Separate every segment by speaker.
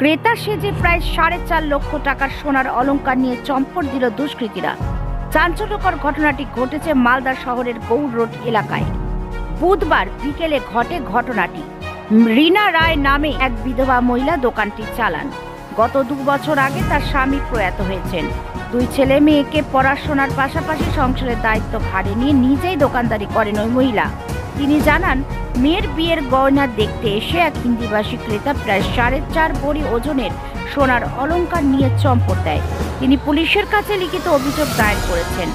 Speaker 1: ক্রেতা সেজে প্রায় 4.5 লক্ষ টাকার সোনার অলংকার নিয়ে চম্পট দিল দুষ্কৃতীরা। চাঞ্চল্যকর ঘটনাটি ঘটেছে মালদা শহরের গৌড় রোড এলাকায়। বুধবার বিকেলে ঘটে ঘটনাটি। রীনা রায় নামে এক বিধবা মহিলা দোকানটি চালান। গত 2 বছর আগে তার স্বামী প্রয়াত হয়েছেন। 2 ছেলে মেয়েকে পড়াশোনার পাশাপাশি সংসারের দায়িত্ব ঘাড়ে নিয়ে নিজেই দোকানদারি করেন ওই মহিলা। তিনি জানান, মেয়ের বিয়ের গয়না দেখতে এসে এক হিন্দিভাষী ক্রেতা প্রায় 4.5 ভরি ওজনের সোনার অলংকার নিয়ে চম্পট দেয়। তিনি পুলিশের কাছে লিখিত অভিযোগ দায়ের করেছেন।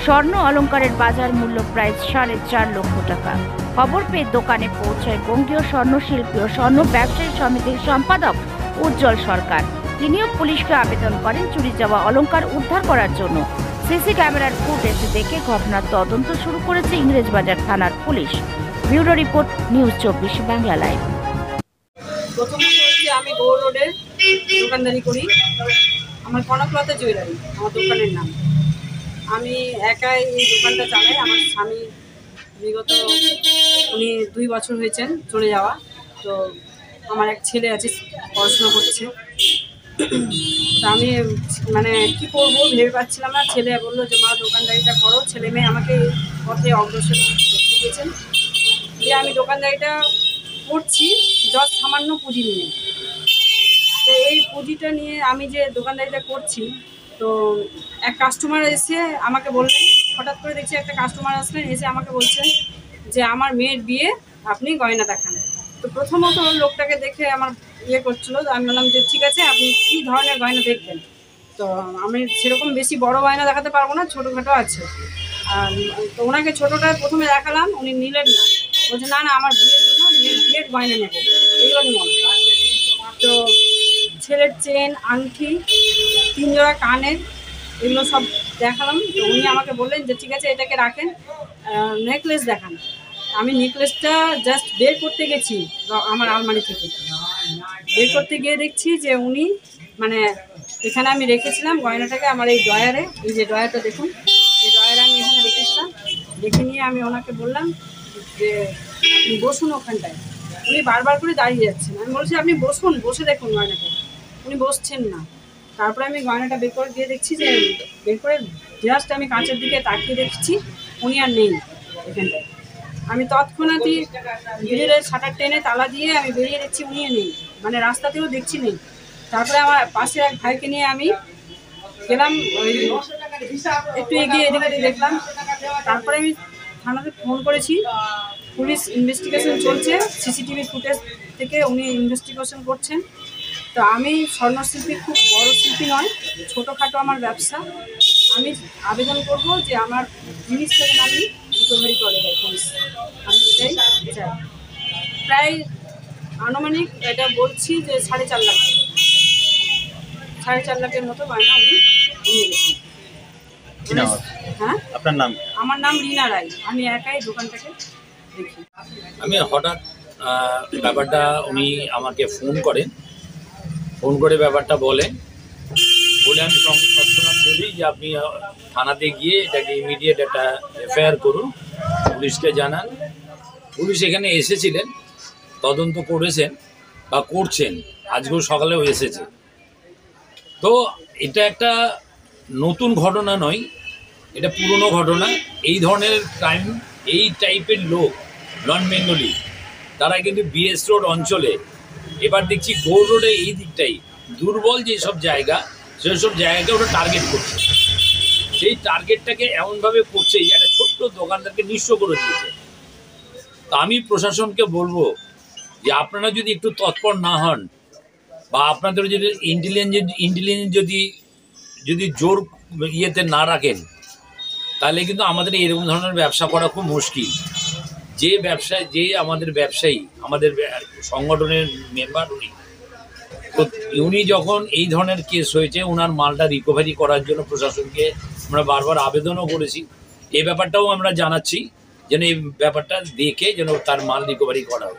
Speaker 1: স্বর্ণ অলংকারের বাজার মূল্য প্রায় 4.5 লক্ষ টাকা। খবর পেয়ে দোকানে পৌঁছায় বঙ্গীয় স্বর্ণশিল্পী ও স্বর্ণ ব্যবসায়ী সমিতির সম্পাদক উজ্জ্বল সরকার। তিনিও পুলিশকে আবেদন করেন চুরি যাওয়া অলংকার উদ্ধার করার জন্য। সিসি ক্যামেরার ফুটেজ দেখে ঘটনার তদন্ত শুরু করেছে ইংরেজবাজার থানার police. Bureau report, news 24 Bangla live.
Speaker 2: প্রথমত হচ্ছে আমি গৌড় রোডে দোকানদারি করি। আমার কনকলতা জুয়েলারি আমার দোকানের নাম। আমি একাই এই দোকানটা চালাই। আমার স্বামী বিগত উনি 2 বছর হয়েছেন চলে যাওয়া। তো আমার এক ছেলে আছে, পড়াশোনা করছে। তা আমি মানে কী করবো ভেবে পাচ্ছিলাম না। ছেলে বললো যে মা দোকানদারিটা করো। ছেলে মেয়ে আমাকে পথে অগ্রসর দিয়েছেন যে আমি দোকানদারিটা করছি, জাস্ট সামান্য পুঁজি নিয়ে। তো এই পুঁজিটা নিয়ে আমি যে দোকানদারিটা করছি, তো এক কাস্টমার এসে আমাকে বললেন, হঠাৎ করে দেখছি একটা কাস্টমার আসলেন, এসে আমাকে বলছেন যে আমার মেয়ের বিয়ে, আপনি গয়না দেখান। তো প্রথমত লোকটাকে দেখে আমার করছিল। আমি বললাম যে ঠিক আছে, আপনি কী ধরনের গয়না দেখবেন। তো আমি সেরকম বেশি বড় গয়না দেখাতে পারবো না, ছোটোখাটো আছে। তো ওনাকে ছোটোটা প্রথমে দেখালাম, উনি নিলেন না। বলছে না না, আমার বিয়ের জন্য বিয়ের গয়না নেবো, এগুলো আমি মনে হয়। তো ছেলের চেন, আংটি, 3 জোড়া কানের, এগুলো সব দেখালাম। তো উনি আমাকে বললেন যে ঠিক আছে, এটাকে রাখেন, নেকলেস দেখান। আমি নেকলেসটা জাস্ট বের করতে গেছি আমার আলমারি থেকে। বের করতে গিয়ে দেখছি যে উনি মানে এখানে আমি রেখেছিলাম গয়নাটাকে আমার এই ড্রয়ারে, এই যে ড্রয়ারটা দেখুন, এই ড্রয়ারে আমি এখানে রেখেছিলাম। রেখে নিয়ে আমি ওনাকে বললাম যে আপনি বসুন ওখানটায়। উনি বারবার করে দাঁড়িয়ে যাচ্ছেন। আমি বলছি আপনি বসুন, বসে দেখুন গয়নাটা। উনি বসছেন না। তারপরে আমি গয়নাটা বের করে দিয়ে দেখছি যে বের করে জাস্ট আমি কাঁচের দিকে তাকিয়ে দেখছি উনি আর নেই এখানটায়। আমি তৎক্ষণাৎই গ্রিলের শাটার টেনে তালা দিয়ে আমি বেরিয়ে দেখছি উনিও নেই, মানে রাস্তাতেও দেখছি নেই। তারপরে আমার পাশে এক ভাইকে নিয়ে আমি গেলাম, একটু এগিয়ে এদিকে দেখলাম। তারপরে আমি থানাতে ফোন করেছি, পুলিশ ইনভেস্টিগেশন চলছে। সিসিটিভি ফুটেজ থেকে উনি ইনভেস্টিগেশন করছেন। তো আমি স্বর্ণশিল্পী, খুব বড় শিল্পী নয়, ছোটোখাটো আমার ব্যবসা। আমি আবেদন করব যে আমার জিনিসটাকে আমি রিকভারি করে দেয় পুলিশ। আমি এটাই চাই। প্রায় আনুমানিক এটা বলছি যে 4.5 লাখ, 4.5 লাখের মতো গয়না উনি নিয়ে গেছেন। হ্যাঁ,
Speaker 3: আপনার নাম?
Speaker 2: আমার নাম রীনা রায়। আমি একাই দোকানটাকে দেখি।
Speaker 3: আমি হঠাৎ ব্যাপারটা উনি আমাকে ফোন করে ব্যাপারটা বলে আমি তৎক্ষণাৎ বলি যে আপনি থানাতে গিয়ে এটাকে ইমিডিয়েট একটা এফআইআর করুন, পুলিশকে জানান। পুলিশ এখানে এসেছিলেন, তদন্ত করেছেন বা করছেন, আজকেও সকালেও এসেছে। তো এটা একটা নতুন ঘটনা নয়, এটা পুরনো ঘটনা। এই ধরনের ক্রাইম, এই টাইপের লোক, নন বেঙ্গলি, তারা কিন্তু বিএস রোড অঞ্চলে, এবার দেখছি গৌড় রোডে এই দিকটাই দুর্বল যেসব জায়গা, সেসব জায়গাকে ওরা টার্গেট করছে। সেই টার্গেটটাকে এমনভাবে করছে যে একটা ছোট্ট দোকানদারকে নিঃস্ব করে দিয়েছে। তা আমি প্রশাসনকে বলবো যে আপনারা যদি একটু তৎপর না হন, বা আপনাদের যদি ইন্টেলিজেন্স যদি জোর ইয়েতে না রাখেন, তাহলে কিন্তু আমাদের এরকম ধরনের ব্যবসা করা খুব মুশকিল। যে আমাদের ব্যবসায়ী, আমাদের সংগঠনের মেম্বার উনি যখন এই ধরনের কেস হয়েছে, ওনার মালটা রিকভারি করার জন্য প্রশাসনকে আমরা বারবার আবেদনও করেছি। এই ব্যাপারটাও আমরা জানাচ্ছি যেন এই ব্যাপারটা দেখে যেন তার মাল রিকভারি করা হোক।